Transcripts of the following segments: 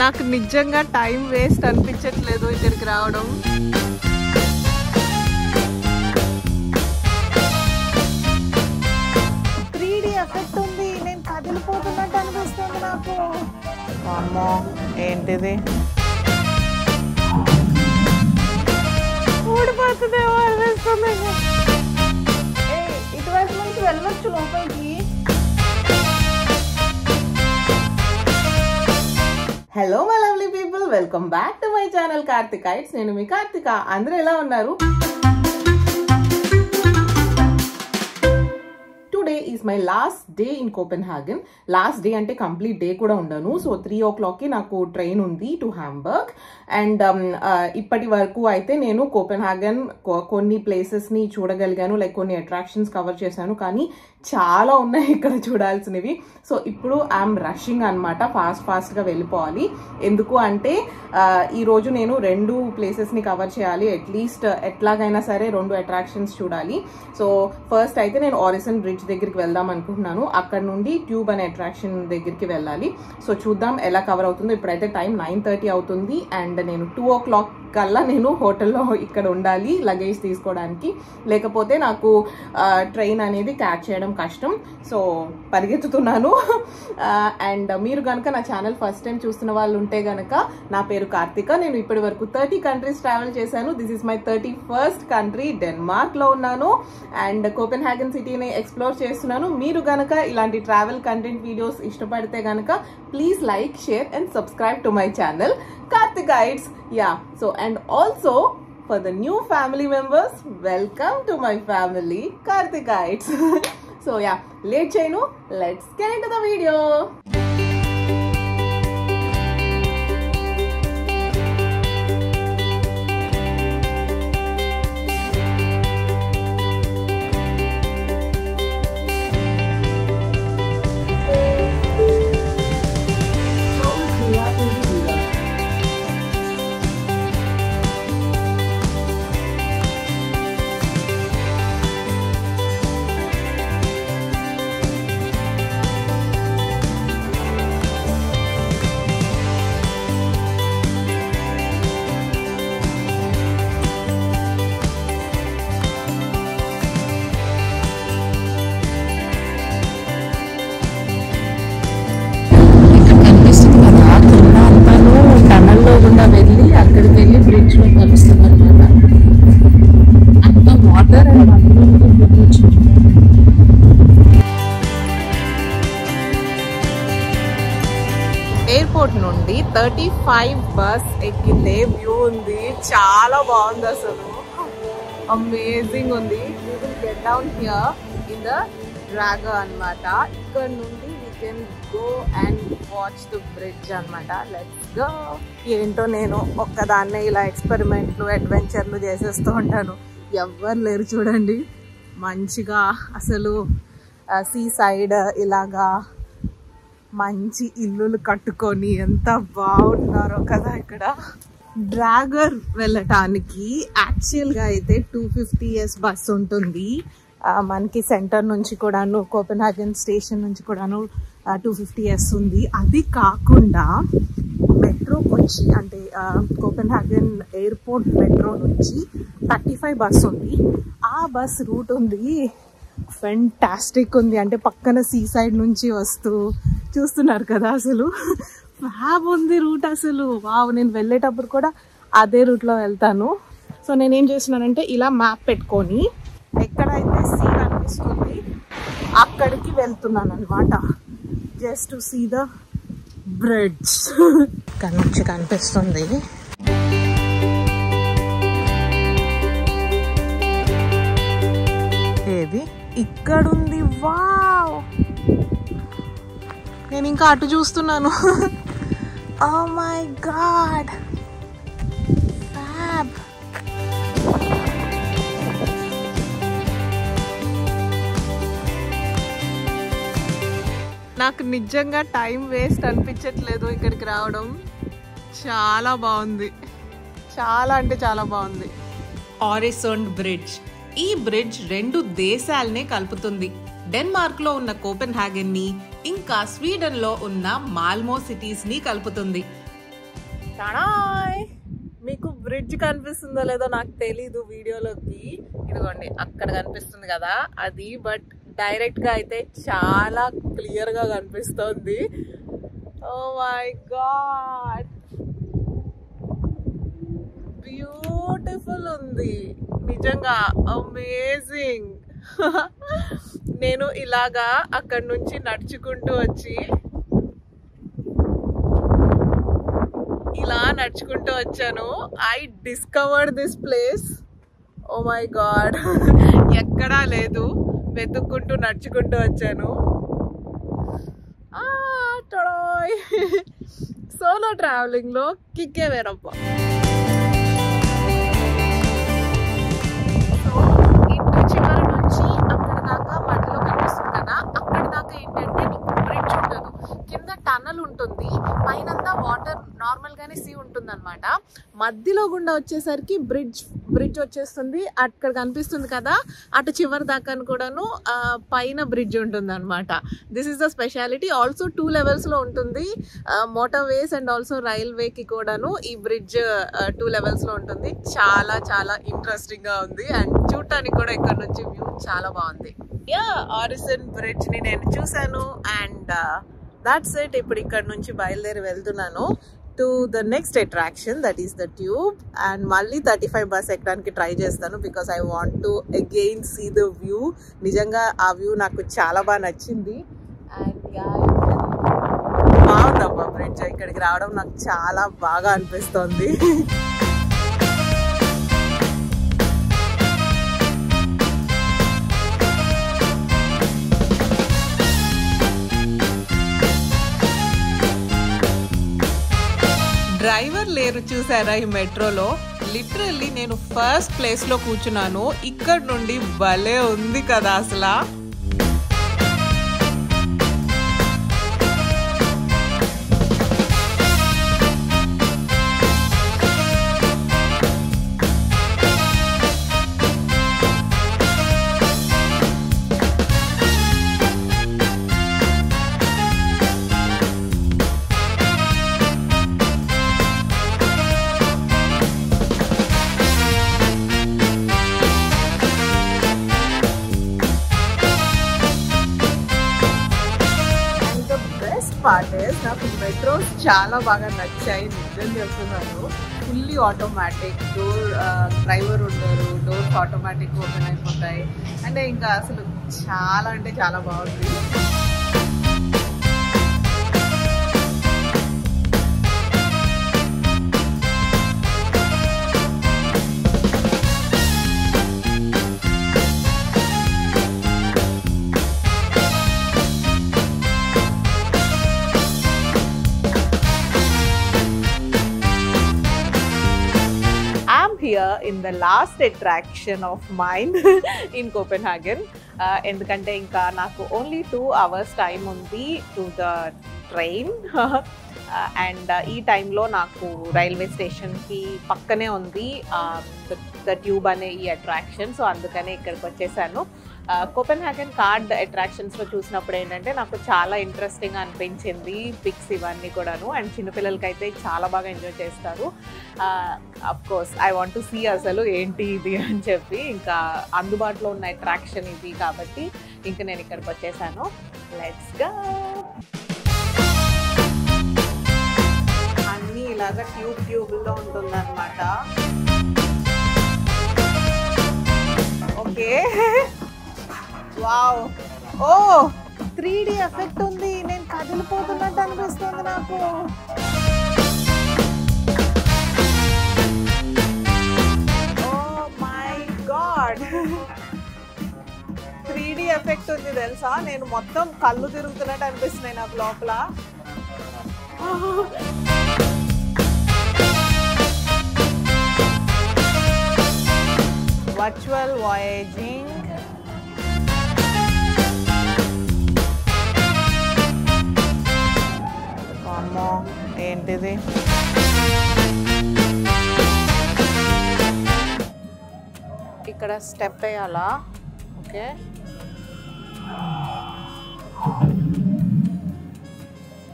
నాకు నిజంగా time waste అనిపించట్లేదు ఇక్కడికి రావడం. ఎఫెక్ట్ ఉంది, నేను కదిలిపోతున్నట్టు అనిపిస్తుంది నాకు. అమ్మో ఏంటిది, ఊడిపోతుందేమో అనిపిస్తుంది. ఇటువైపు నుంచి వెళ్ళొచ్చు లోపలికి. Hello my lovely people, welcome back to my channel Karthikites. నేను మీ కార్తిక. అందరూ ఎలా ఉన్నారు? Today is my last day in Copenhagen. Last day అంటే కంప్లీట్ డే కూడా ఉండను. సో 3 o'clock కి నాకు ట్రైన్ ఉంది టు హాంబర్గ్. అండ్ ఇప్పటి వరకు అయితే నేను కోపెన్హాగన్ కొన్ని ప్లేసెస్ని చూడగలిగాను, లైక్ కొన్ని అట్రాక్షన్స్ కవర్ చేశాను, కానీ చాలా ఉన్నాయి ఇక్కడ చూడాల్సినవి. సో ఇప్పుడు ఐఎమ్ రషింగ్ అనమాట, ఫాస్ట్గా వెళ్ళిపోవాలి. ఎందుకు అంటే ఈరోజు నేను 2 ప్లేసెస్ని కవర్ చేయాలి, అట్లీస్ట్ ఎట్లాగైనా సరే 2 అట్రాక్షన్స్ చూడాలి. సో ఫస్ట్ అయితే నేను ఆరిసన్ బ్రిడ్జ్ దగ్గరికి వెళ్దాం అనుకుంటున్నాను. అక్కడ నుండి ట్యూబ్ అనే అట్రాక్షన్ దగ్గరికి వెళ్ళాలి. సో చూద్దాం ఎలా కవర్ అవుతుందో. ఇప్పుడైతే టైం 9:30 అవుతుంది అండ్ నేను 2 o'clock కల్లా నేను హోటల్లో ఇక్కడ ఉండాలి లగేజ్ తీసుకోవడానికి, లేకపోతే నాకు ట్రైన్ అనేది క్యాచ్ చేయడం కష్టం. సో పరిగెత్తుతున్నాను. అండ్ మీరు కనుక నా ఛానల్ ఫస్ట్ టైం చూస్తున్న వాళ్ళు ఉంటే కనుక, నా పేరు కార్తిక. నేను ఇప్పటి వరకు 30 కంట్రీస్ ట్రావెల్ చేశాను. This is my 31st country. డెన్మార్క్లో ఉన్నాను అండ్ కోపెన్హాగన్ సిటీని ఎక్స్ప్లోర్ చేస్తున్నాను. మీరు కనుక ఇలాంటి ట్రావెల్ కంటెంట్ వీడియోస్ ఇష్టపడితే కనుక please like, share and subscribe to my channel Karthikaites. Yeah, so and also for the new family members, welcome to my family Karthikaites. So yeah, late cheyanu, let's get into the video. వెళ్ళి అక్కడికి వెళ్ళి bridge లో కలుస్తున్నారు అనమాట. అంత water and airport నుండి 35 bus ఎక్కితే view ఉంది, చాలా బాగుంది అసలు, అమేజింగ్ ఉంది. You will get down here in the Dragor అన్నమాట. ఇక్కడ నుండి we can go and watch the bridge అనమాట. Let's go. ఏంటో నేను ఒక్కదాన్నే ఇలా ఎక్స్పెరిమెంట్లు, అడ్వెంచర్లు చేసేస్తూ ఉంటాను. ఎవ్వరు లేరు చూడండి, మంచిగా అసలు సీ సైడ్ ఇలాగా మంచి ఇల్లులు కట్టుకొని ఎంత బాగున్నారో కదా. ఇక్కడ డ్రాగర్ వెళ్ళటానికి యాక్చువల్గా అయితే 250 years బస్ ఉంటుంది మనకి. సెంటర్ నుంచి కూడాను, కోపెన్హాగన్ స్టేషన్ నుంచి కూడాను 250 years ఉంది. అది కాకుండా మెట్రోకి వచ్చి, అంటే కోపెన్హాగన్ ఎయిర్పోర్ట్ మెట్రో నుంచి 35 బస్ ఉంది. ఆ బస్ రూట్ ఉంది, ఫెంటాస్టిక్ ఉంది. అంటే పక్కన సీ సైడ్ నుంచి వస్తూ చూస్తున్నారు కదా, అసలు ఫ్యాబ్ ఉంది రూట్ అసలు. వావ్, నేను వెళ్ళేటప్పుడు కూడా అదే రూట్లో వెళ్తాను. సో నేనేం చేస్తున్నానంటే ఇలా మ్యాప్ పెట్టుకొని ఎక్కడైతే సీ కనిపిస్తుంది అక్కడికి వెళ్తున్నాను అనమాట, just to see the bridge. ఇక్కడ నుంచి కనిపిస్తుంది. ఏది ఇక్కడుంది. వావ్, నేను ఇంకా అటు చూస్తున్నాను. Oh my god, fab. నాకు నిజంగా టైం వేస్ట్ అనిపించట్లేదు ఇక్కడికి రావడం. చాలా బాగుంది, చాలా అంటే చాలా బాగుంది. ఆరిసన్ బ్రిడ్జ్. ఈ బ్రిడ్జ్ 2 దేశాలనే కలుపుతుంది. డెన్మార్క్ లో ఉన్న కోపెన్హాగన్ ని ఇంకా స్వీడన్ లో ఉన్న మాల్మో సిటీస్ ని కలుపుతుంది. టాడాయ్! మీకు బ్రిడ్జ్ కనిపిస్తుందో లేదో నాకు తెలీదు వీడియోలోకి. ఇదిగోండి అక్కడ కనిపిస్తుంది కదా అది, బట్ డైరెక్ట్ గా అయితే చాలా క్లియర్ గా కనిపిస్తుంది. ఓ మై గాడ్, బ్యూటిఫుల్ ఉంది నిజంగా, అమేజింగ్. నేను ఇలాగా అక్కడ నుంచి నడుచుకుంటూ వచ్చి ఇలా నడుచుకుంటూ వచ్చాను. I discovered this place. Oh my god, ఎక్కడా లేదు, వెతుక్కుంటూ నడుచుకుంటూ వచ్చాను. సోలో ట్రావెలింగ్ లో కిక్కే వేరప్ప. సో ఇంటి చివరి నుంచి అక్కడ దాకా మధ్యలో కనిపిస్తుంది కదా, అక్కడ దాకా ఏంటంటే నీకు బ్రిడ్జ్ ఉండదు, కింద టనల్ ఉంటుంది, పైనంతా వాటర్ నార్మల్ గానే సీ ఉంటుంది అనమాట. మధ్యలో గుండా వచ్చేసరికి బ్రిడ్జ్ వచ్చేస్తుంది. అక్కడ కనిపిస్తుంది కదా అటు చివరి దాకా కూడాను పైన బ్రిడ్జ్ ఉంటుంది అనమాట. This is the speciality. Also 2 levels లో ఉంటుంది. మోటార్ వేస్ అండ్ ఆల్సో రైల్వేకి కూడాను ఈ బ్రిడ్జ్ 2 levels లో ఉంటుంది. చాలా చాలా ఇంట్రెస్టింగ్ గా ఉంది అండ్ చూడటానికి కూడా ఇక్కడ నుంచి వ్యూ చాలా బాగుంది. ఆరిసన్ బ్రిడ్జ్ ని నేను చూసాను అండ్ దాట్స్ ఇట్. ఇప్పుడు ఇక్కడ నుంచి బయలుదేరి వెళ్తున్నాను to the next attraction, that is the tube. And మళ్ళీ 35 బస్ ఎక్కడానికి ట్రై చేస్తాను because I want to again see the view. నిజంగా ఆ వ్యూ నాకు చాలా బాగా నచ్చింది అండ్ బాగుందబ్బా బ్రిడ్జ్. ఇక్కడికి రావడం నాకు చాలా బాగా అనిపిస్తోంది. డ్రైవర్ లేరు చూసారా ఈ మెట్రోలో. లిటరల్లీ నేను ఫస్ట్ ప్లేస్ లో కూర్చున్నాను. ఇక్కడ నుండి భలే ఉంది కదా అసలు. నాకు మెట్రోస్ చాలా బాగా నచ్చాయి, నిజం చెప్తున్నాను. ఫుల్లీ ఆటోమేటిక్, డ్రైవర్ ఉండరు, డోర్స్ ఆటోమేటిక్ ఓపెన్ అయిపోతాయి అంటే ఇంకా అసలు చాలా అంటే చాలా బాగుంది. Here in the last attraction of mine in Copenhagen, ఎందుకంటే ఇంకా నాకు ఓన్లీ 2 hours టైం ఉంది టు ద ట్రైన్ అండ్ ఈ టైంలో నాకు రైల్వే స్టేషన్కి పక్కనే ఉంది ద ట్యూబ్ అనే ఈ అట్రాక్షన్. సో అందుకనే ఇక్కడికి వచ్చేసాను. కోపెన్హాగన్ కార్డ్ అట్రాక్షన్స్లో చూసినప్పుడు ఏంటంటే నాకు చాలా ఇంట్రెస్టింగ్ అనిపించింది పిక్స్ ఇవన్నీ కూడాను. అండ్ చిన్నపిల్లలకి అయితే చాలా బాగా ఎంజాయ్ చేస్తారు. Of course I want to see అసలు ఏంటి ఇది అని చెప్పి, ఇంకా అందుబాటులో ఉన్న అట్రాక్షన్ ఇది కాబట్టి ఇంక నేను ఇక్కడికి వచ్చేసాను. Let's go. అన్నీ ఇలాగా ట్యూబ్లో ఉంటుంది అనమాట. ఓకే, వావ్, ఓ 3D ఎఫెక్ట్ ఉంది. నేను కదిలిపోతున్నట్టు అనిపిస్తుంది నాకు. ఓ మై గాడ్, 3D ఎఫెక్ట్ ఉంది తెలుసా. నేను మొత్తం కళ్ళు తిరుగుతున్నట్టు అనిపిస్తున్నాయి నాకు లోపల. వర్చువల్ వాయేజింగ్. అమ్మో ఏంటిది? ఇక్కడ స్టెప్ వేయాలా? ఓకే,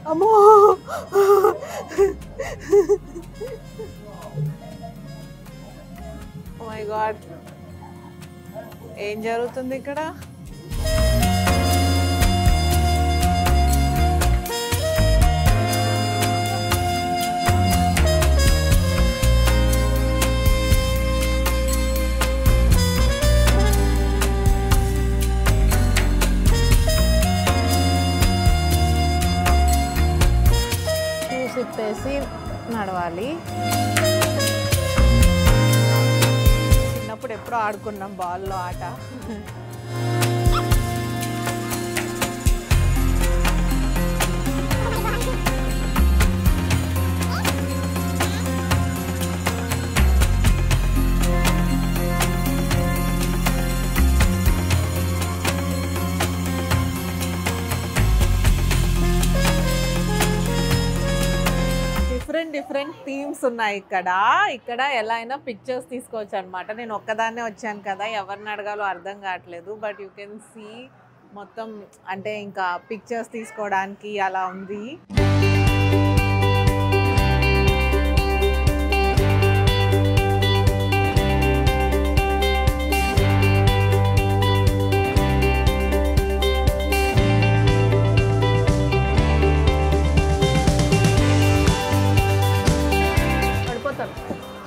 అమ్మో ఓ మై గాడ్ ఏం జరుగుతుంది ఇక్కడ తిప్పేసి నడవాలి. చిన్నప్పుడు ఎప్పుడో ఆడుకున్నాం బాల్లో ఆట. డిఫరెంట్ థీమ్స్ ఉన్నాయి ఇక్కడ ఎలా అయినా పిక్చర్స్ తీసుకోవచ్చు అనమాట. నేను ఒక్కదాన్నే వచ్చాను కదా, ఎవరిని అడగాలో అర్థం కావట్లేదు. బట్ యూ కెన్ సీ మొత్తం అంటే ఇంకా పిక్చర్స్ తీసుకోవడానికి అలా ఉంది.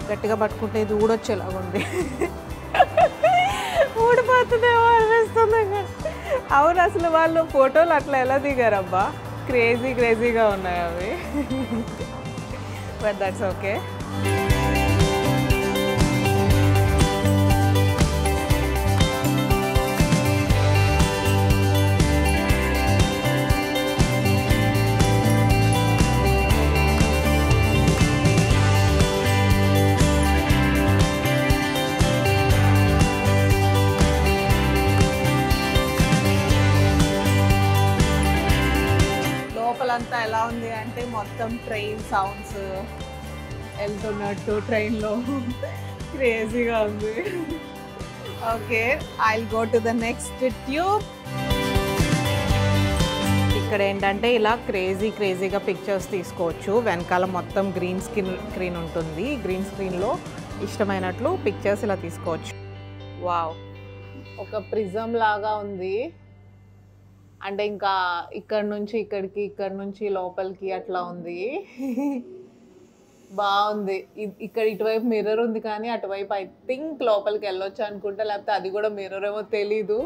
గట్టిగా పట్టుకుంటే ఇది ఊడొచ్చేలాగా ఉంది. ఊడిపోతుందేమో అనిపిస్తుంది. అవును, అసలు వాళ్ళు ఫోటోలు అట్లా ఎలా దిగారబ్బా, క్రేజీగా ఉన్నాయి అవి. But that's okay. అంతా ఎలా ఉంది అంటే మొత్తం ట్రైన్ సౌండ్స్ వెళ్తున్నట్టు ట్రైన్లో క్రేజీగా ఉంది. Okay, I'll go to the next tube. ఇక్కడ ఏంటంటే ఇలా క్రేజీగా పిక్చర్స్ తీసుకోవచ్చు. వెనకాల మొత్తం గ్రీన్ స్క్రీన్ ఉంటుంది. గ్రీన్ స్క్రీన్లో ఇష్టమైనట్లు పిక్చర్స్ ఇలా తీసుకోవచ్చు. వావ్, ఒక ప్రిజం లాగా ఉంది. అంటే ఇంకా ఇక్కడ నుంచి ఇక్కడికి, ఇక్కడ నుంచి లోపలికి అట్లా ఉంది. బాగుంది. ఇక్కడ ఇటువైపు మిర్రర్ ఉంది, కానీ అటువైపు ఐ థింక్ లోపలికి వెళ్ళొచ్చు అనుకుంటా, లేకపోతే అది కూడా మిర్రర్ ఏమో తెలీదు.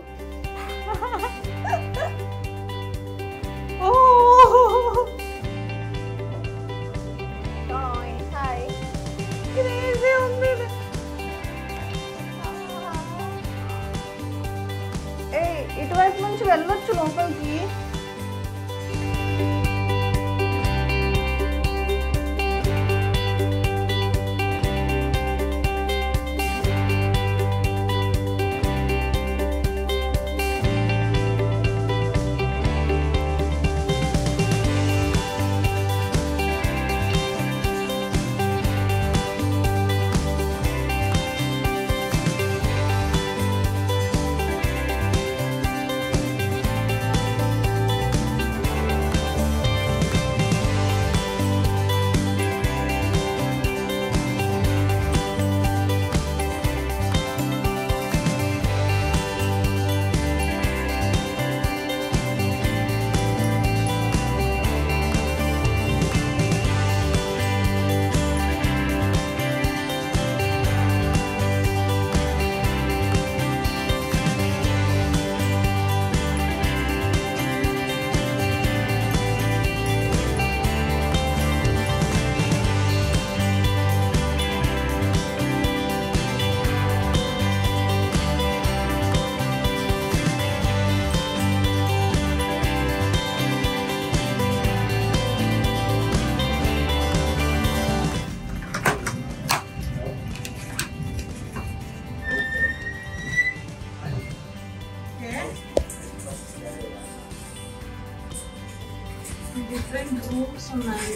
ఇటువైపు నుంచి వెళ్ళొచ్చు లోపలికి. డిఫరెంట్ రూమ్స్ ఉన్నాయి.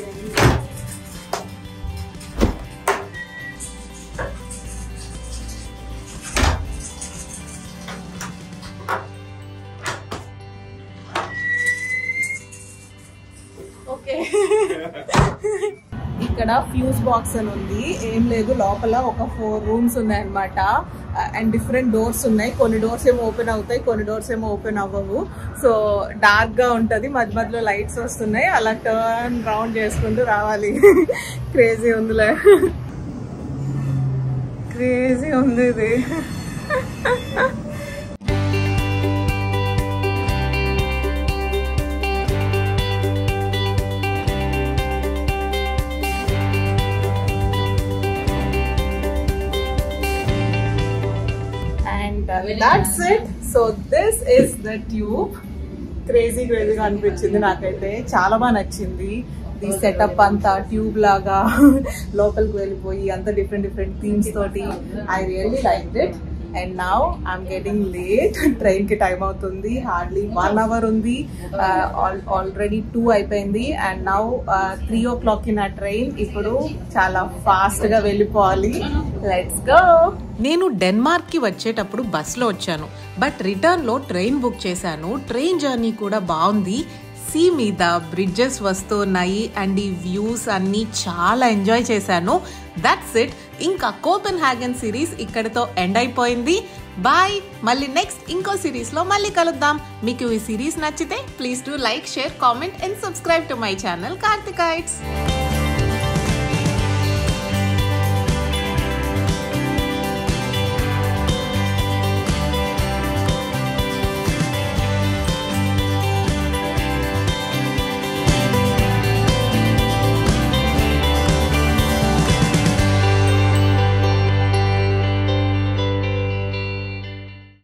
ఓకే, ఇక్కడ ఫ్యూజ్ బాక్స్ అని ఉంది. ఏం లేదు, లోపల ఒక 4 రూమ్స్ ఉన్నాయి అన్నమాట. అండ్ డిఫరెంట్ డోర్స్ ఉన్నాయి. కొన్ని డోర్స్ ఏమో ఓపెన్ అవుతాయి, కొన్ని డోర్స్ ఏమో ఓపెన్ అవ్వవు. సో డార్క్ గా ఉంటది, మధ్య మధ్యలో లైట్స్ వస్తున్నాయి. అలా టర్న్ రౌండ్ చేసుకుంటూ రావాలి. క్రేజీ ఉందిలే, క్రేజీ ఉంది ఇది. That's it. So this is the tube. Crazy క్రేజీగా అనిపించింది నాకైతే, చాలా బాగా నచ్చింది. ఈ సెటప్ అంతా ట్యూబ్ లాగా లోపలికి వెళ్ళిపోయి అంత డిఫరెంట్ డిఫరెంట్ థీమ్స్ తోటి. I really like it. And now I'm getting late. Train కి టైం అవుతుంది, హార్డ్లీ 1 hour ఉంది. ఆల్రెడీ 2 అయిపోయింది. అండ్ నౌ 3 o'clock నా ట్రైన్. ఇప్పుడు చాలా ఫాస్ట్ గా వెళ్ళిపోవాలి. Let's go. నేను డెన్మార్క్ కి వచ్చేటప్పుడు బస్ లో వచ్చాను, బట్ రిటర్న్ లో ట్రైన్ బుక్ చేశాను. ట్రైన్ జర్నీ కూడా బాగుంది. సీ మీద బ్రిడ్జెస్ వస్తూ ఉన్నాయి అండ్ ఈ వ్యూస్ అన్ని చాలా ఎంజాయ్ చేశాను. That's it. ఇంకా కోపెన్హాగన్ సిరీస్ ఇక్కడితో ఎండ్ అయిపోయింది. బాయ్. మళ్ళీ నెక్స్ట్ ఇంకో సిరీస్ లో మళ్ళీ కలుద్దాం. మీకు ఈ సిరీస్ నచ్చితే please do like, share, comment and subscribe to my channel కార్తికైట్స్.